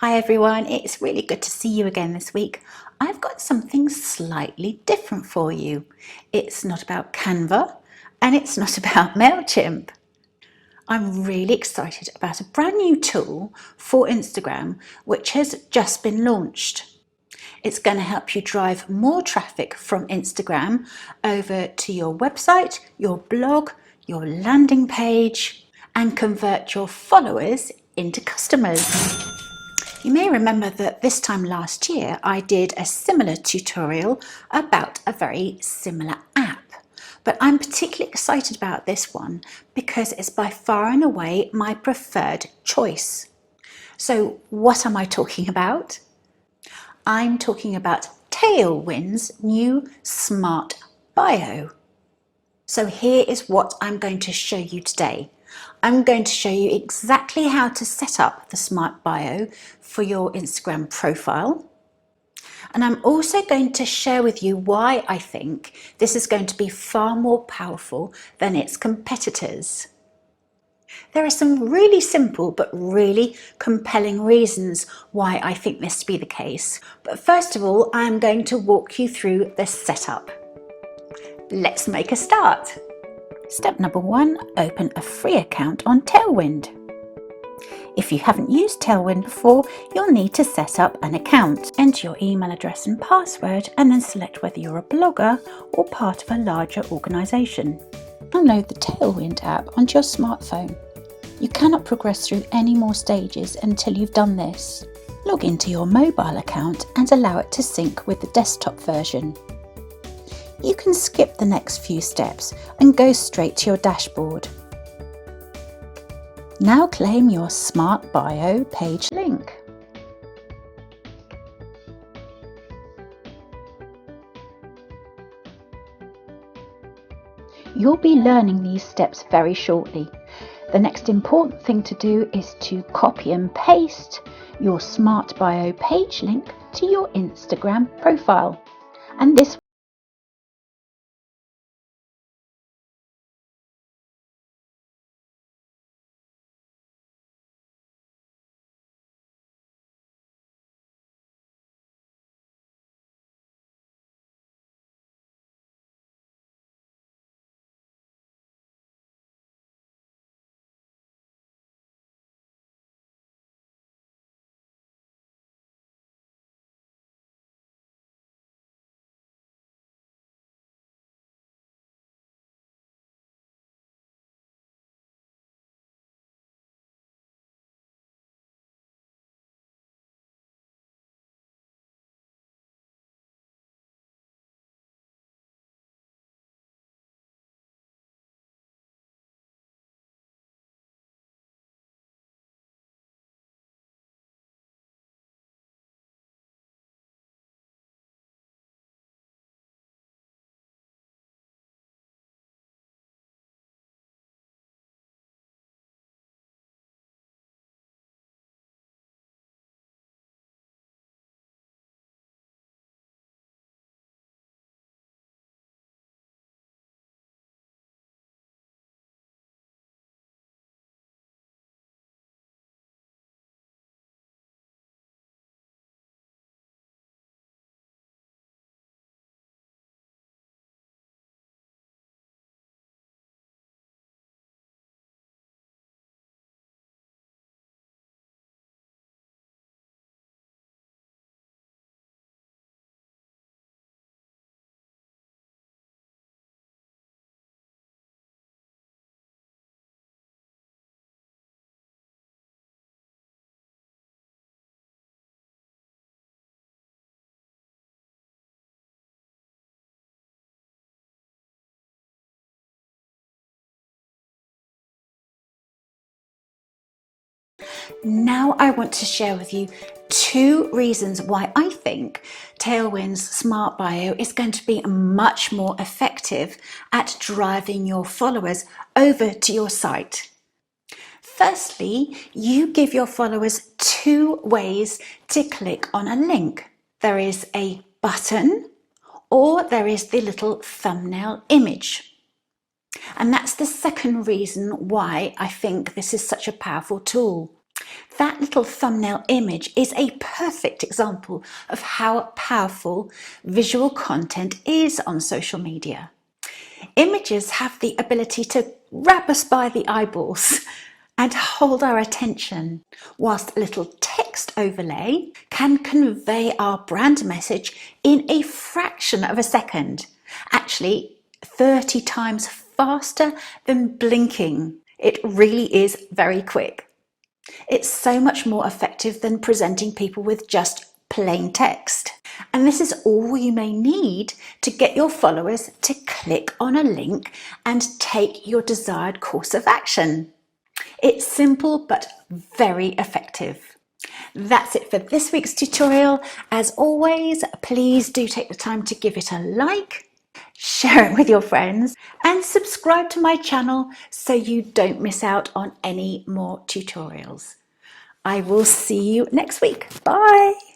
Hi everyone, it's really good to see you again this week. I've got something slightly different for you. It's not about Canva and it's not about MailChimp. I'm really excited about a brand new tool for Instagram which has just been launched. It's going to help you drive more traffic from Instagram over to your website, your blog, your landing page, and convert your followers into customers. You may remember that this time last year I did a similar tutorial about a very similar app, but I'm particularly excited about this one because it's by far and away my preferred choice. So what am I talking about? I'm talking about Tailwind's new SmartBio. So here is what I'm going to show you today. I'm going to show you exactly how to set up the SmartBio for your Instagram profile. And I'm also going to share with you why I think this is going to be far more powerful than its competitors. There are some really simple but really compelling reasons why I think this to be the case. But first of all, I'm going to walk you through the setup. Let's make a start. Step number 1, open a free account on Tailwind. If you haven't used Tailwind before, you'll need to set up an account. Enter your email address and password and then select whether you're a blogger or part of a larger organisation. Download the Tailwind app onto your smartphone. You cannot progress through any more stages until you've done this. Log into your mobile account and allow it to sync with the desktop version. You can skip the next few steps and go straight to your dashboard. Now claim your SmartBio page link. You'll be learning these steps very shortly. The next important thing to do is to copy and paste your SmartBio page link to your Instagram profile. And this Now I want to share with you 2 reasons why I think Tailwind's SmartBio is going to be much more effective at driving your followers over to your site. Firstly, you give your followers 2 ways to click on a link. There is a button or there is the little thumbnail image. And that's the second reason why I think this is such a powerful tool. That little thumbnail image is a perfect example of how powerful visual content is on social media. Images have the ability to grab us by the eyeballs and hold our attention, whilst a little text overlay can convey our brand message in a fraction of a second, actually 30 times faster than blinking. It really is very quick. It's so much more effective than presenting people with just plain text. And this is all you may need to get your followers to click on a link and take your desired course of action. It's simple but very effective. That's it for this week's tutorial. As always, please do take the time to give it a like, share it with your friends, and subscribe to my channel so you don't miss out on any more tutorials. I will see you next week. Bye.